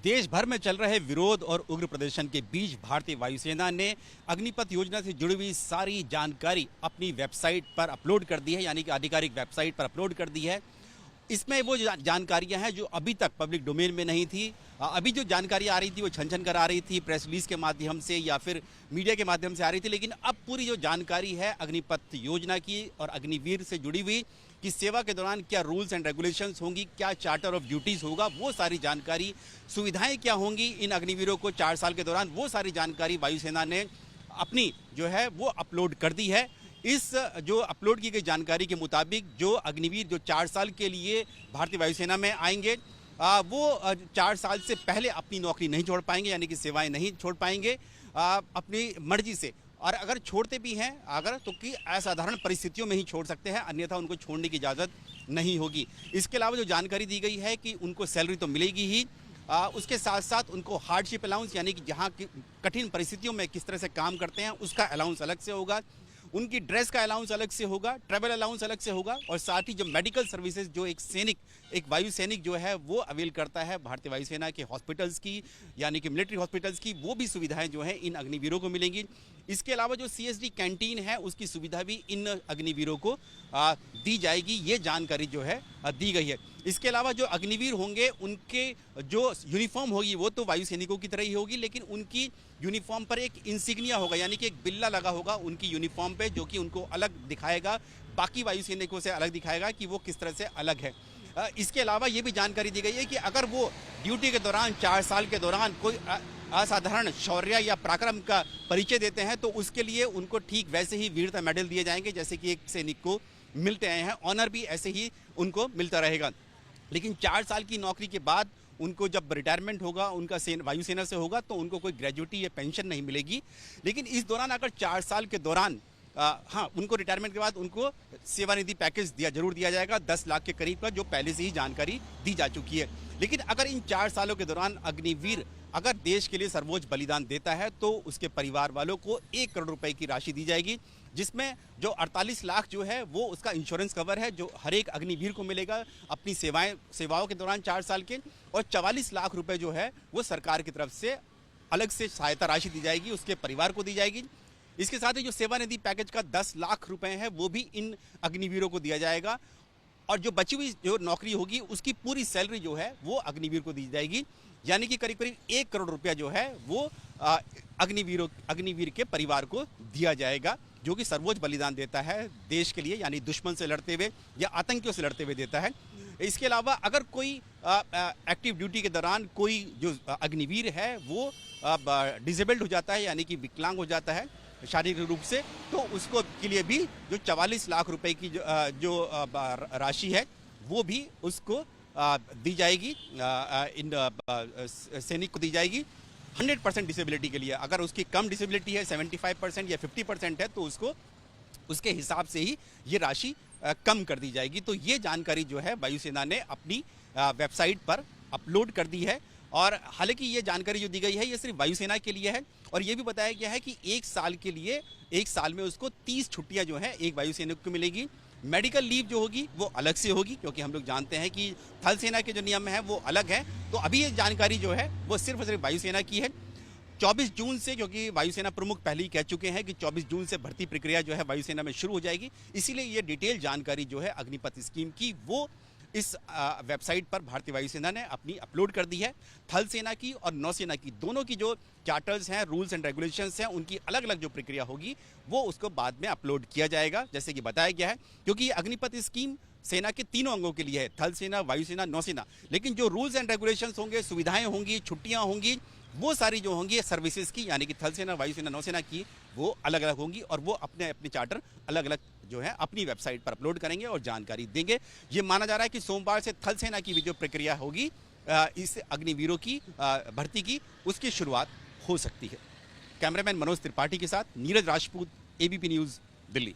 देश भर में चल रहे विरोध और उग्र प्रदर्शन के बीच भारतीय वायुसेना ने अग्निपथ योजना से जुड़ी हुई सारी जानकारी अपनी वेबसाइट पर अपलोड कर दी है, यानी कि आधिकारिक वेबसाइट पर अपलोड कर दी है। इसमें वो जानकारियां हैं जो अभी तक पब्लिक डोमेन में नहीं थी। अभी जो जानकारी आ रही थी वो छन कर आ रही थी, प्रेस रिलीज के माध्यम से या फिर मीडिया के माध्यम से आ रही थी। लेकिन अब पूरी जो जानकारी है अग्निपथ योजना की और अग्निवीर से जुड़ी हुई कि सेवा के दौरान क्या रूल्स एंड रेगुलेशंस होंगी, क्या चार्टर ऑफ ड्यूटीज होगा, वो सारी जानकारी, सुविधाएं क्या होंगी इन अग्निवीरों को 4 साल के दौरान, वो सारी जानकारी वायुसेना ने अपनी जो है वो अपलोड कर दी है। इस जो अपलोड की गई जानकारी के मुताबिक जो अग्निवीर जो 4 साल के लिए भारतीय वायुसेना में आएंगे वो 4 साल से पहले अपनी नौकरी नहीं छोड़ पाएंगे, यानी कि सेवाएं नहीं छोड़ पाएंगे अपनी मर्जी से। और अगर छोड़ते भी हैं तो कि असाधारण परिस्थितियों में ही छोड़ सकते हैं, अन्यथा उनको छोड़ने की इजाज़त नहीं होगी। इसके अलावा जो जानकारी दी गई है कि उनको सैलरी तो मिलेगी ही, उसके साथ साथ उनको हार्डशिप अलाउंस, यानी कि जहाँ की कठिन परिस्थितियों में किस तरह से काम करते हैं उसका अलाउंस अलग से होगा, उनकी ड्रेस का अलाउंस अलग से होगा, ट्रैवल अलाउंस अलग से होगा, और साथ ही जो मेडिकल सर्विसेज जो एक वायु सैनिक जो है वो अवेल करता है भारतीय वायुसेना के हॉस्पिटल्स की, यानी कि मिलिट्री हॉस्पिटल्स की, वो भी सुविधाएं जो हैं इन अग्निवीरों को मिलेंगी। इसके अलावा जो CSD कैंटीन है उसकी सुविधा भी इन अग्निवीरों को दी जाएगी, ये जानकारी जो है दी गई है। इसके अलावा जो अग्निवीर होंगे उनके जो यूनिफॉर्म होगी वो तो वायु सैनिकों की तरह ही होगी, लेकिन उनकी यूनिफॉर्म पर एक इंसिग्निया होगा, यानी कि एक बिल्ला लगा होगा उनकी यूनिफॉर्म पे, जो कि उनको अलग दिखाएगा, बाकी वायु सैनिकों से अलग दिखाएगा कि वो किस तरह से अलग है। इसके अलावा ये भी जानकारी दी गई है कि अगर वो ड्यूटी के दौरान 4 साल के दौरान कोई असाधारण शौर्य या पराक्रम का परिचय देते हैं तो उसके लिए उनको ठीक वैसे ही वीरता मेडल दिए जाएंगे जैसे कि एक सैनिक को मिलते आए हैं, ऑनर भी ऐसे ही उनको मिलता रहेगा। लेकिन 4 साल की नौकरी के बाद उनको जब रिटायरमेंट होगा उनका वायुसेना से होगा तो उनको कोई ग्रेजुएटी या पेंशन नहीं मिलेगी। लेकिन इस दौरान अगर 4 साल के दौरान उनको रिटायरमेंट के बाद उनको सेवानिधि पैकेज जरूर दिया जाएगा 10 लाख के करीब का, जो पहले से ही जानकारी दी जा चुकी है। लेकिन अगर इन 4 सालों के दौरान अग्निवीर अगर देश के लिए सर्वोच्च बलिदान देता है तो उसके परिवार वालों को 1 करोड़ रुपए की राशि दी जाएगी, जिसमें जो 48 लाख जो है वो उसका इंश्योरेंस कवर है जो हर एक अग्निवीर को मिलेगा अपनी सेवाओं के दौरान 4 साल के, और 44 लाख रुपए जो है वो सरकार की तरफ से अलग से सहायता राशि दी जाएगी, उसके परिवार को दी जाएगी। इसके साथ ही जो सेवानिधि पैकेज का 10 लाख रुपए है वो भी इन अग्निवीरों को दिया जाएगा, और जो बची हुई जो नौकरी होगी उसकी पूरी सैलरी जो है वो अग्निवीर को दी जाएगी, यानी कि करीब 1 करोड़ रुपया जो है वो अग्निवीर के परिवार को दिया जाएगा, जो कि सर्वोच्च बलिदान देता है देश के लिए, यानी दुश्मन से लड़ते हुए या आतंकियों से लड़ते हुए देता है। इसके अलावा अगर कोई एक्टिव ड्यूटी के दौरान कोई जो अग्निवीर है वो डिसेबल्ड हो जाता है, यानी कि विकलांग हो जाता है शारीरिक रूप से, तो उसको के लिए भी जो 44 लाख रुपए की जो राशि है वो भी उसको दी जाएगी, इन सैनिक को दी जाएगी 100% डिसेबिलिटी के लिए। अगर उसकी कम डिसेबिलिटी है 75% या 50% है तो उसको उसके हिसाब से ही ये राशि कम कर दी जाएगी। तो ये जानकारी जो है वायुसेना ने अपनी वेबसाइट पर अपलोड कर दी है, और हालांकि ये जानकारी जो दी गई है ये सिर्फ वायुसेना के लिए है, और ये भी बताया गया है कि 1 साल के लिए 1 साल में उसको 30 छुट्टियां जो है एक वायुसैनिक को मिलेगी। मेडिकल लीव जो होगी वो अलग से होगी, क्योंकि हम लोग जानते हैं कि थल सेना के जो नियम है वो अलग है। तो अभी ये जानकारी जो है वो सिर्फ और सिर्फ वायुसेना की है। 24 जून से, क्योंकि वायुसेना प्रमुख पहले ही कह चुके हैं कि 24 जून से भर्ती प्रक्रिया जो है वायुसेना में शुरू हो जाएगी, इसीलिए ये डिटेल जानकारी जो है अग्निपथ स्कीम की वो इस वेबसाइट पर भारतीय वायुसेना ने अपनी अपलोड कर दी है। थल सेना की और नौसेना की दोनों की जो चार्टर्स हैं, रूल्स एंड रेगुलेशंस हैं, उनकी अलग अलग जो प्रक्रिया होगी वो उसको बाद में अपलोड किया जाएगा, जैसे कि बताया गया है। क्योंकि अग्निपथ स्कीम सेना के तीनों अंगों के लिए है, थल सेना, वायुसेना, नौसेना, लेकिन जो रूल्स एंड रेगुलेशंस होंगे, सुविधाएं होंगी, छुट्टियां होंगी, वो सारी जो होंगी सर्विसेज की, यानी कि थल सेना, वायुसेना, नौसेना की, वो अलग अलग होंगी, और वो अपने अपने चार्टर अलग अलग जो है अपनी वेबसाइट पर अपलोड करेंगे और जानकारी देंगे। ये माना जा रहा है कि सोमवार से थल सेना की भी जो प्रक्रिया होगी इस अग्निवीरों की भर्ती की, उसकी शुरुआत हो सकती है। कैमरामैन मनोज त्रिपाठी के साथ नीरज राजपूत, ABP न्यूज़, दिल्ली।